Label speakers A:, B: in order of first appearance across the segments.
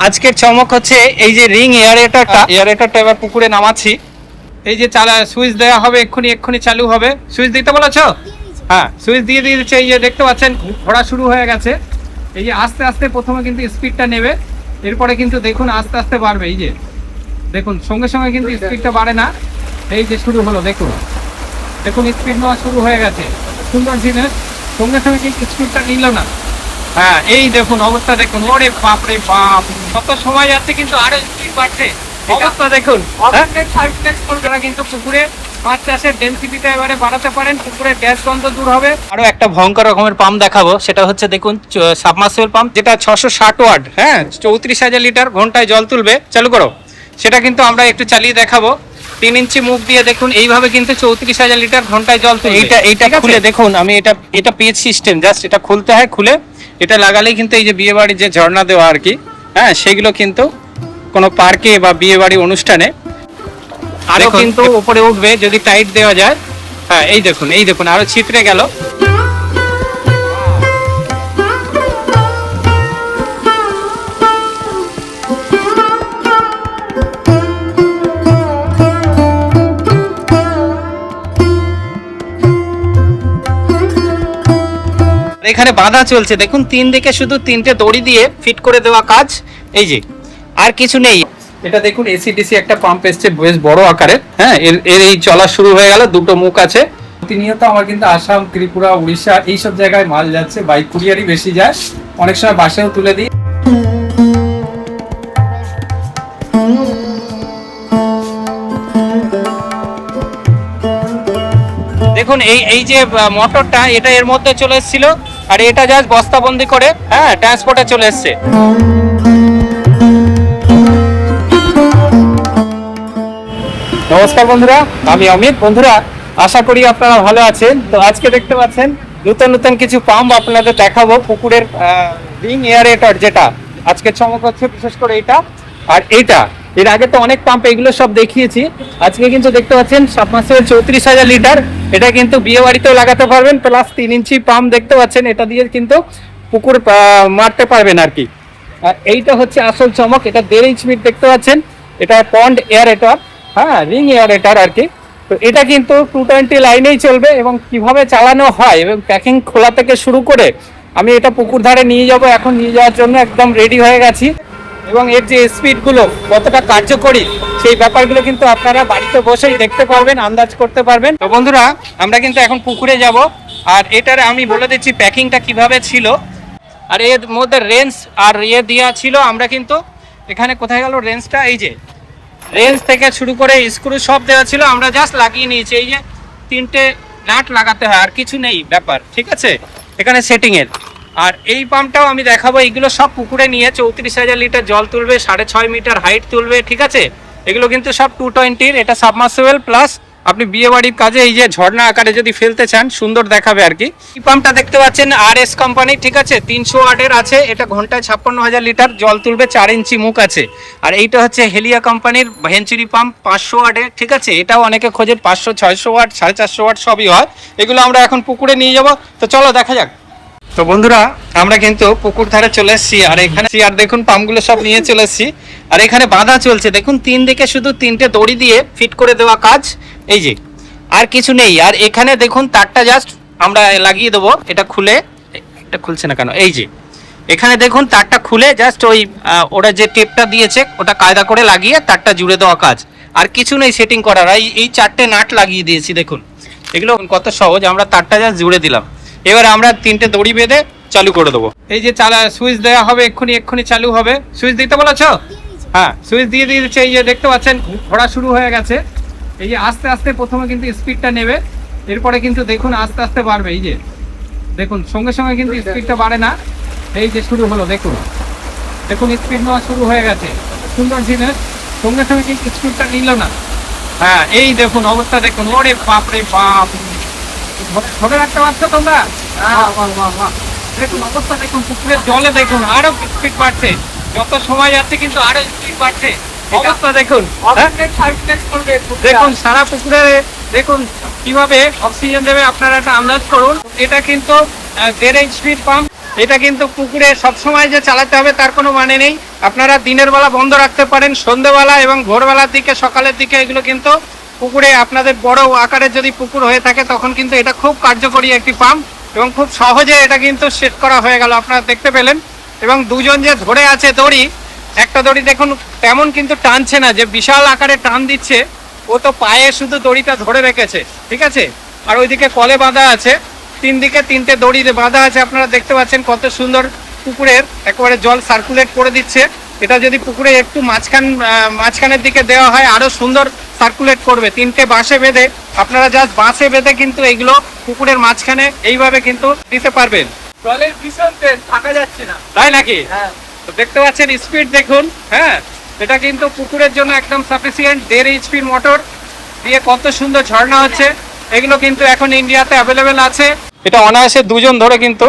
A: আজকের চমক হচ্ছে এই যে রিং এয়ারেটরটা এবার পুকুরে নামাচ্ছি। এই যে সুইচ দেওয়া হবে, এক্ষুনি এক্ষুনি চালু হবে। সুইচ দিতে বলেছ? হ্যাঁ, সুইচ দিয়ে দিয়েছে। এই যে দেখতে পাচ্ছেন ঘোরা শুরু হয়ে গেছে। এই যে আস্তে আস্তে প্রথমে কিন্তু স্পিডটা নেবে, এরপরে কিন্তু দেখুন আস্তে আস্তে বাড়বে। এই যে দেখুন সঙ্গে সঙ্গে কিন্তু স্পিডটা বাড়ে না। এই যে শুরু হলো, দেখুন দেখুন স্পিড নেওয়া শুরু হয়ে গেছে। সুন্দর জিনিস, সঙ্গে সঙ্গে কিন্তু স্পিডটা নিল না। হ্যাঁ, এই দেখুন অবস্থা দেখুন। ওরে বাপ রে বাপ, কত সময় যাচ্ছে কিন্তু আরো স্পিড বাড়ছে। অবস্থা দেখুন। আপনারা কিন্তু পুকুরে মাছ চাষের ডেনসিটিটা এবারে বাড়াতে পারেন, পুকুরের গ্যাস গন্ধ দূর হবে। আরো একটা ভয়ঙ্কর রকমের পাম্প দেখাবো, সেটা হচ্ছে দেখুন সাবমার্সিবল পাম্প, যেটা 660 ওয়াট, হ্যাঁ 34,000 লিটার ঘন্টায় জল তুলবে। চালু করো। সেটা কিন্তু আমরা একটু চালিয়ে দেখাবো। 3 ইঞ্চি মুখ দিয়ে দেখুন এইভাবে কিন্তু 34,000 লিটার ঘন্টায় জল তুলবে। এইটা খুলে দেখুন, আমি এটা পেজ সিস্টেম, জাস্ট এটা খুলতে হয়। খুলে এটা লাগালেই কিন্তু এই যে বিয়ে বাড়ির যে ঝর্ণা দেওয়া আর কি, হ্যাঁ সেগুলো কিন্তু কোনো পার্কে বা বিয়ে বাড়ি অনুষ্ঠানে আরো কিন্তু উপরে উঠবে যদি টাইট দেওয়া যায়। হ্যাঁ এই দেখুন আরো ছিটরে গেল। এখানে বাঁধা চলছে দেখুন, 3 দিকে শুধু 3টে দড়ি দিয়ে ফিট করে দেওয়া কাজ। এই যে আর কিছু নেই। এটা দেখুন এসিডিসি একটা পাম্প এসছে, বেশ বড় আকারের। হ্যাঁ, এর এই চলা শুরু হয়ে গেল, দুটো মুখ আছে। প্রতিনিয়ত আমার কিন্তু আসাম, ত্রিপুরা, উড়িষ্যা এইসব জায়গায় মাল যাচ্ছে। বাইক কুরিয়ারই বেশি যায়, অনেক সময় বাসেও তুলে দিই। দেখুন এই যে মোটরটা, এটা এর মধ্যে চলে এসেছিল, আর এটা জাস্ট বস্তাবন্দি করে হ্যাঁ ট্রান্সপোর্টে চলে এসছে। নমস্কার বন্ধুরা, আমি অমিত। বন্ধুরা আশা করি আপনারা ভালো আছেন। তো আজকে দেখতে পাচ্ছেন নতুন কিছু পাম্প আপনাদের দেখাবো, পুকুরের রিং এয়ারেটর, যেটা আজকে চমক হচ্ছে বিশেষ করে এটা আর এইটা। এর আগে তো অনেক পাম্প এগুলো সব দেখিয়েছি। আজকে কিন্তু দেখতে পাচ্ছেন সাবমার্সিবল 34,000 লিটার। এটা কিন্তু বিয়ে বাড়িতেও লাগাতে পারবেন, প্লাস 3 ইঞ্চি পাম্প দেখতে পাচ্ছেন, এটা দিয়ে কিন্তু পুকুর মারতে পারবেন আর কি। আর এইটা হচ্ছে আসল চমক, এটা 1.5 ইঞ্চ মিট দেখতে পাচ্ছেন। এটা পন্ড এয়ারেটর, হ্যাঁ রিং এয়ারেটর আর কি। তো এটা কিন্তু 220 লাইনেই চলবে, এবং কিভাবে চালানো হয় এবং প্যাকিং খোলা থেকে শুরু করে আমি এটা পুকুর ধারে নিয়ে যাব। এখন নিয়ে যাওয়ার জন্য একদম রেডি হয়ে গেছি, এবং এর যে স্পিডগুলো কতটা কার্যকরী সেই ব্যাপারগুলো কিন্তু আপনারা বাড়িতে বসেই দেখতে পারবেন, আন্দাজ করতে পারবেন। তো বন্ধুরা আমরা কিন্তু এখন পুকুরে যাব, আর এটার আমি বলে দিচ্ছি প্যাকিংটা কিভাবে ছিল। আর এর মধ্যে রেঞ্জ আর দেওয়া ছিল। আমরা কিন্তু এখানে কোথায় গেল রেঞ্জটা, এই যে রেঞ্জ থেকে শুরু করে স্ক্রু সব দেওয়া ছিল, আমরা জাস্ট লাগিয়ে নিয়েছি। এই যে 3টে নাট লাগাতে হয়, আর কিছু নেই ব্যাপার, ঠিক আছে এখানে সেটিং এর। আর এই পাম্পটাও আমি দেখাবো, এইগুলো সব পুকুরে নিয়ে 34,000 লিটার জল তুলবে, 6.5 মিটার হাইট তুলবে, ঠিক আছে। এগুলো কিন্তু সব 220, এটা সাবমার্সিবল প্লাস আপনি বিয়ে বাড়ির কাজে এই যে ঝর্ণা আকারে যদি ফেলতে চান, সুন্দর দেখাবে আর কি। এই পাম্পটা দেখতে পাচ্ছেন RS কোম্পানি, ঠিক আছে, 300 ওয়াটের আছে। এটা ঘন্টায় 56,000 লিটার জল তুলবে, 4 ইঞ্চি মুখ আছে। আর এইটা হচ্ছে হেলিয়া কোম্পানির ভেঞ্চুরি পাম্প, 500 ওয়াটের, ঠিক আছে। এটাও অনেকে খোঁজেন, 500, 600 ওয়াট, 450 ওয়াট সবই হয়। এগুলো আমরা এখন পুকুরে নিয়ে যাব। তো চলো দেখা যাক। তো বন্ধুরা আমরা কিন্তু পুকুর ধারে চলে এসেছি, আর এখানে আর দেখুন পাম্পগুলো সব নিয়ে চলে এসেছি। আর এখানে বাঁধা চলছে দেখুন, 3 দিকে শুধু 3টে দড়ি দিয়ে ফিট করে দেওয়া কাজ। এই যে আর কিছু নেই। আর এখানে দেখুন তারটা জাস্ট আমরা লাগিয়ে দেবো। এটা খুলে, এটা খুলছে না কেন, এই যে এখানে দেখুন তারটা খুলে জাস্ট ওই ওরা যে টেপটা দিয়েছে ওটা কায়দা করে লাগিয়ে তারটা জুড়ে দেওয়া কাজ। আর কিছু নেই সেটিং করার। এই 4টে নাট লাগিয়ে দিয়েছি দেখুন। এগুলো কত সহজ, আমরা তারটা জাস্ট জুড়ে দিলাম। এবার আমরা 3টে দড়ি বেঁধে চালু করে দেবো। এই যে সুইচ দেওয়া হবে, এক্ষুনি চালু হবে। সুইচ দিতে বলেছ? হ্যাঁ, সুইচ দিয়ে দিয়েছে। এই যে দেখতে পাচ্ছেন ঘোরা শুরু হয়ে গেছে। এই যে আস্তে আস্তে প্রথমে কিন্তু স্পিডটা নেবে, এরপরে কিন্তু দেখুন আস্তে আস্তে বাড়বে। এই যে দেখুন সঙ্গে সঙ্গে কিন্তু স্পিডটা বাড়ে না। এই যে শুরু হলো, দেখুন স্পিড নেওয়া শুরু হয়ে গেছে। সুন্দর জিনিস, সঙ্গে সঙ্গে কিন্তু স্পিডটা নিল না। হ্যাঁ এই দেখুন অবস্থা দেখুন। ওরে বাপ রে বাপ, ধরে রাখতে পারছো তোমরা? দেখুন অবস্থা দেখুন, পুকুরের জলে দেখুন আরো স্পিড বাড়ছে, যত সময় যাচ্ছে কিন্তু আরো স্পিড বাড়ছে। অবস্থা দেখুন, দেখুন সারা পুকুরে দেখুন কিভাবে অক্সিজেন দেবে, আপনারা একটা আন্দাজ করুন। এটা কিন্তু 1.5 ইঞ্চ পাম্প। এটা কিন্তু পুকুরে সবসময় যে চালাতে হবে তার কোনো মানে নেই। আপনারা দিনের বেলা বন্ধ রাখতে পারেন, সন্ধ্যেবেলা এবং ভোরবেলার দিকে, সকালের দিকে এগুলো কিন্তু পুকুরে, আপনাদের বড় আকারের যদি পুকুর হয়ে থাকে তখন কিন্তু এটা খুব কার্যকরী একটি পাম্প এবং খুব সহজে এটা কিন্তু সেট করা হয়ে গেল, আপনারা দেখতে পেলেন। এবং দুজন যে ধরে আছে দড়ি, একটা দড়ি দেখুন তেমন কিন্তু টানছে না, যে বিশাল আকারে টান দিচ্ছে, ও তো পায়ে শুধু দড়িটা ধরে রেখেছে, ঠিক আছে। আর ওইদিকে কলে বাঁধা আছে, তিন দিকে তিনটে দড়ি বাঁধা আছে, আপনারা দেখতে পাচ্ছেন কত সুন্দর পুকুরের একেবারে জল সার্কুলেট করে দিচ্ছে। এটা যদি পুকুরে একটু মাঝখানের দিকে দেওয়া হয় আরো সুন্দর সার্কুলেট করবে। তিনটে বাঁশে বেঁধে, আপনারা জাস্ট বাঁশে বেঁধে কিন্তু এইগুলো পুকুরের মাঝখানে এইভাবে কিন্তু দিতে পারবেন।
B: জলের ভীষণ তেজ, থাকা যাচ্ছে না।
A: তাই নাকি?
B: হ্যাঁ,
A: তো দেখতে পাচ্ছেন স্পিড দেখুন, হ্যাঁ এটা কিন্তু পুকুরের জন্য একদম সাফিসিয়েন্ট। 1.5 HP মোটর দিয়ে কত সুন্দর ঝর্ণা হচ্ছে। এগুলো কিন্তু এখন ইন্ডিয়াতে অ্যাভেলেবেল আছে। এটা অনায়াসে দুজন ধরে কিন্তু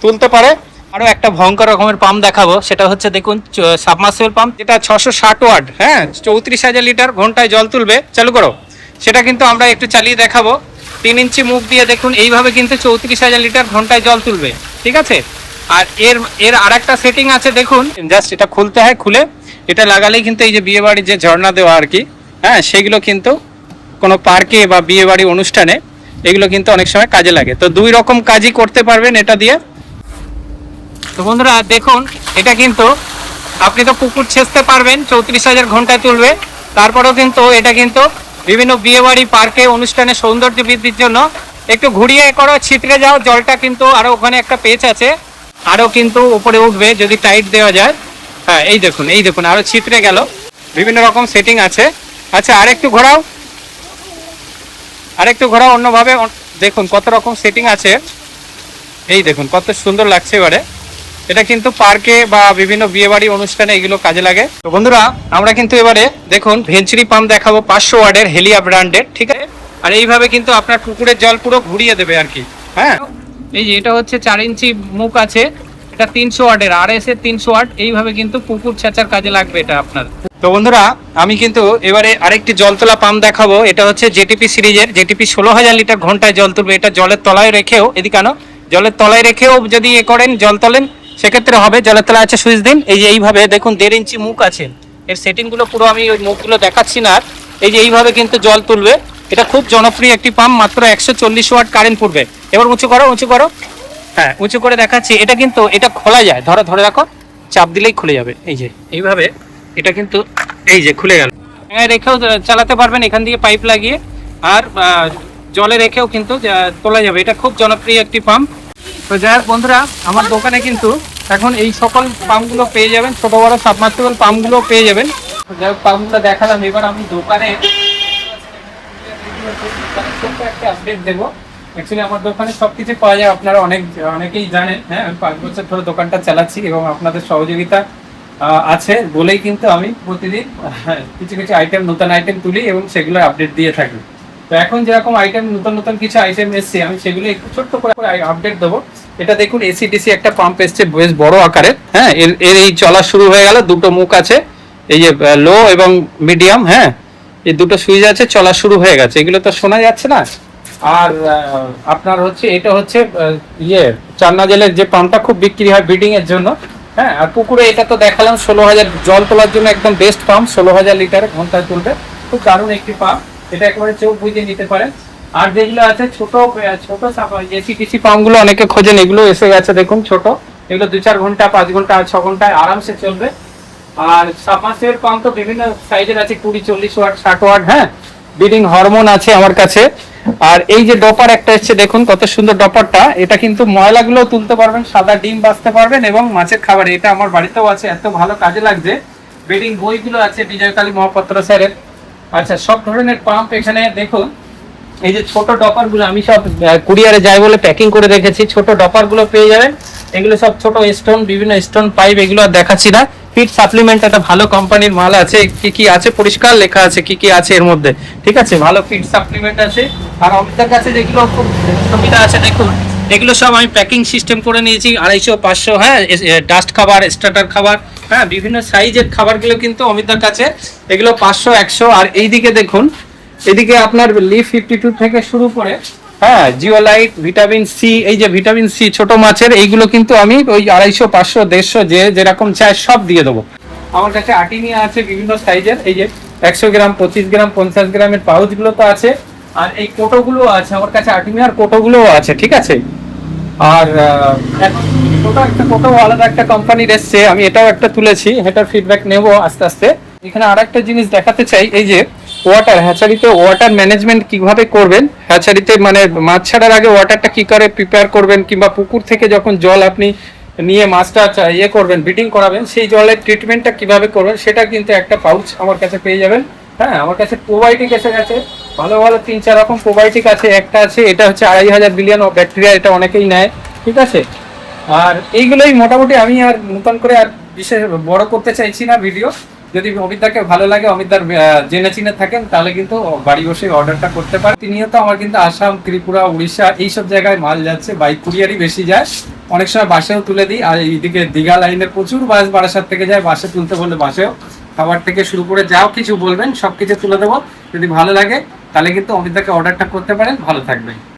A: তুলতে পারে। আরো একটা ভয়ঙ্কর রকমের পাম্প দেখাবো, সেটা হচ্ছে দেখুন সাবমার্সিবল পাম্প, যেটা 660 ওয়াট, হ্যাঁ 34,000 লিটার ঘন্টায় জল তুলবে। চালু করো, সেটা কিন্তু আমরা একটু চালিয়ে দেখাবো। 3 ইঞ্চি মুখ দিয়ে দেখুন এইভাবে কিন্তু 34,000 লিটার ঘন্টায় জল তুলবে, ঠিক আছে। আর এর আরেকটা সেটিং আছে দেখুন, জাস্ট এটা খুলতে হয়, খুলে এটা লাগালেই কিন্তু এই যে বিয়ে বাড়ির যে ঝর্ণা দেওয়া আর কি, হ্যাঁ সেগুলো কিন্তু কোনো পার্কে বা বিয়ে বাড়ি অনুষ্ঠানে এগুলো কিন্তু অনেক সময় কাজে লাগে। তো 2 রকম কাজই করতে পারবেন এটা দিয়ে। তো বন্ধুরা দেখুন, এটা কিন্তু আপনি তো পুকুর ছেঁচতে পারবেন, 34,000 ঘন্টায় তুলবে। তারপরেও কিন্তু এটা কিন্তু বিভিন্ন বিয়ে বাড়ি, পার্কে, অনুষ্ঠানে সৌন্দর্য বৃদ্ধির জন্য একটু ঘুরিয়ে করো, ছিটকে যাও, জলটা কিন্তু আরো ওখানে একটা পেচ আছে, আরো কিন্তু উপরে উঠবে যদি টাইট দেওয়া যায়। হ্যাঁ এই দেখুন আরো ছিটরে গেল। বিভিন্ন রকম সেটিং আছে। আচ্ছা আরেকটু ঘোরাও, অন্যভাবে দেখুন কত রকম সেটিং আছে। এই দেখুন কত সুন্দর লাগছে এবারে। এটা কিন্তু পার্কে বা বিভিন্ন বিয়ে বাড়ি অনুষ্ঠানে এগুলো কাজে লাগে। তো বন্ধুরা আমরা কিন্তু এবারে দেখুন ভেঞ্চুরি পাম্প দেখাবো, 500 ওয়াটের হেলিয়া ব্র্যান্ডের, ঠিক আছে। আর এইভাবে কিন্তু আপনার পুকুরের জল পুরো ঘুরিয়ে দেবে আর কি। হ্যাঁ এই যে এটা হচ্ছে 4 ইঞ্চি মুখ আছে, এটা 300 ওয়াটের, RS এর 300 ওয়াট। এইভাবে কিন্তু পুকুর ছেঁচার কাজে লাগবে এটা আপনার। তো বন্ধুরা আমি কিন্তু এবারে আরেকটি জল তোলা পাম্প দেখাবো। এটা হচ্ছে জেটিপি সিরিজের, জেটিপি 16,000 লিটার ঘন্টায় জল তুলবে। এটা জলের তলায় রেখেও, এদিকে আনো, জলের তলায় রেখেও যদি করেন, জল তোলেন, সেক্ষেত্রে হবে। জলের তলায় আছে সুইচ দিন, এই যে এইভাবে দেখুন 1.5 ইঞ্চি মুখ আছে। এর সেটিং গুলো পুরো আমি ওই মুখগুলো দেখাচ্ছি না। এই যে এইভাবে কিন্তু জল তুলবে। এটা খুব জনপ্রিয় একটি পাম্প, মাত্র 140 ওয়াট কারেন্ট পড়বে। এবার উঁচু করো, হ্যাঁ উঁচু করে দেখাচ্ছি। এটা কিন্তু এটা খোলা যায়, ধরে রাখো, চাপ দিলেই খুলে যাবে। এই যে এইভাবে এটা কিন্তু এই যে খুলে গেল। রেখেও চালাতে পারবেন এখান দিয়ে পাইপ লাগিয়ে, আর জলে রেখেও কিন্তু তোলা যাবে। এটা খুব জনপ্রিয় একটি পাম্প। তো যাই হোক বন্ধুরা, আমার দোকানে কিন্তু এখন এই সকল পাম্পগুলো পেয়ে যাবেন, ছোট বড় সাবমার্সিবল পাম্পগুলো পেয়ে যাবেন। যাই হোক পাম্পগুলো দেখালাম। এবার আমি দোকানে একটা আপডেট দেবো। অ্যাকচুয়ালি আমার দোকানে সবকিছু পাওয়া যায়, আপনারা অনেকেই জানেন। হ্যাঁ আমি 5 বছর ধরে দোকানটা চালাচ্ছি এবং আপনাদের সহযোগিতা আছে বলেই কিন্তু আমি প্রতিদিন কিছু আইটেম, নতুন আইটেম তুলি এবং সেগুলো আপডেট দিয়ে থাকি। তো এখন যেরকম আইটেম, নতুন কিছু আইটেম এসছে, আমি সেগুলো একটু ছোট্ট করে আপডেট দেবো। এটা দেখুন এসিডিসি একটা পাম্প এসছে, বেশ বড় আকারের। হ্যাঁ এর এই চলা শুরু হয়ে গেল, 2টো মুখ আছে, এই যে লো এবং মিডিয়াম, হ্যাঁ এই 2টো সুইচ আছে, চলা শুরু হয়ে গেছে। এগুলো তো শোনা যাচ্ছে না। আর আপনার হচ্ছে এটা হচ্ছে 4 নাজেলের যে পাম্পটা খুব বিক্রি হয় ব্রিডিং এর জন্য। হ্যাঁ আর পুকুরে এটা তো দেখালাম 16,000 জল তোলার জন্য একদম বেস্ট পাম্প, 16,000 লিটারে ঘন্টায় তুলবে। খুব দারুণ একটি পাম্প, এটা একেবারে চোখ বুঝে নিতে পারেন। আর যেগুলো আছে ছোট এসিটিসি পাম্পগুলো অনেকে খোঁজেন, এগুলো এসে গেছে দেখুন ছোট। এগুলো 2-4 ঘন্টা, 5 ঘন্টা, 6 ঘন্টায় আরামসে চলবে। আর সাবমার্সিবল পাম্প তো বিভিন্ন সাইজের আছে, 20, 40 ওয়াট, 60 ওয়াট। হ্যাঁ ব্রিডিং হরমোন আছে আমার কাছে। আর এই যে ডপার একটা এসছে দেখুন কত সুন্দর ডপারটা। এটা কিন্তু ময়লাগুলো তুলতে পারবেন, সাদা ডিম বাঁচতে পারবেন এবং মাছের খাবার। এটা আমার বাড়িতেও আছে, এত ভালো কাজে লাগছে। ব্রিডিং বইগুলো আছে বিজয়কালী মহাপাত্র স্যারের। আচ্ছা সব ধরনের পাম্প এখানে দেখুন। এই যে ছোট ডপার গুলো আমি সব কুরিয়ারে যাই বলে প্যাকিং করে রেখেছি, ছোট ডপার গুলো পেয়ে যাবেন। এগুলো সব ছোট স্টোন, বিভিন্ন স্টোন পাইপ, এগুলো আর দেখাচ্ছি না। ফিট সাপ্লিমেন্ট একটা ভালো কোম্পানির মাল আছে, কি আছে পরিষ্কার লেখা আছে কি আছে এর মধ্যে, ঠিক আছে। ভালো ফিট সাপ্লিমেন্ট আছে। আর আমাদের কাছে যেগুলো খুব সুবিধা আছে দেখুন, এগুলো সব আমি প্যাকিং সিস্টেম করে নিয়েছি, 250, 500। হ্যাঁ ডাস্ট খাবার, স্টার্টার খাবার, হ্যাঁ বিভিন্ন সাইজের খাবারগুলো কিন্তু অমিতার কাছে। এগুলো 500, 100। আর এইদিকে দেখুন, এদিকে আপনার লিফ 52 থেকে শুরু করে, হ্যাঁ জিওলাইট, ভিটামিন সি, এই যে ভিটামিন সি ছোট মাছের, এইগুলো কিন্তু আমি ওই 250, 500, 150 যেরকম চাই সব দিয়ে দেবো। আমার কাছে আটিনিয়া আছে বিভিন্ন সাইজের, এই যে 100 গ্রাম, 25 গ্রাম, 50 গ্রামের পাউচগুলো তো আছে, আর এই কোটোগুলো আছে আমার কাছে, আটিনিয়ার কোটোগুলোও আছে, ঠিক আছে। আর এখন কোটো আলাদা একটা কোম্পানির এসছে, আমি এটাও একটা তুলেছি, এটার ফিডব্যাক নেব আস্তে আস্তে। এখানে আরেকটা জিনিস দেখাতে চাই, এই যে ওয়াটার, হ্যাচারিতে ওয়াটার ম্যানেজমেন্ট কিভাবে করবেন, হ্যাচারিতে মানে মাছ ছাড়ার আগে ওয়াটারটা কি করে প্রিপেয়ার করবেন, কিংবা পুকুর থেকে যখন জল আপনি নিয়ে মাছটা করবেন, ব্রিডিং করাবেন, সেই জলের ট্রিটমেন্টটা কিভাবে করবেন, সেটা কিন্তু একটা পাউচ আমার কাছে পেয়ে যাবেন। হ্যাঁ, আমার কাছে প্রোবায়োটিক এসে গেছে, ভালো ভালো 3-4 রকম প্রোবায়োটিক আছে। একটা আছে, এটা হচ্ছে 2500 বিলিয়ন ব্যাকটেরিয়া, এটা অনেকেই নেয়, ঠিক আছে। আর এইগুলোই মোটামুটি, আমি আর নতুন করে আর বিশেষ বড় করতে চাইছি না ভিডিও। যদি অমিতদাকে ভালো লাগে, অমিতদার জেনে চিনে থাকেন, তাহলে কিন্তু বাড়ি বসে অর্ডারটা করতে পারেন। প্রতিনিয়ত আমার কিন্তু আসাম, ত্রিপুরা, উড়িষ্যা এইসব জায়গায় মাল যাচ্ছে, বাইক কুরিয়ারই বেশি যায়, অনেক সময় বাসেও তুলে দিই। আর এইদিকে দীঘা লাইনের প্রচুর বাস বারাসাত থেকে যায়, বাসে তুলতে বললে বাসেও, খাবার থেকে শুরু করে যাও কিছু বলবেন সবকিছু তুলে দেবো। যদি ভালো লাগে তাহলে কিন্তু অমিতদাকে অর্ডারটা করতে পারেন। ভালো থাকবেন।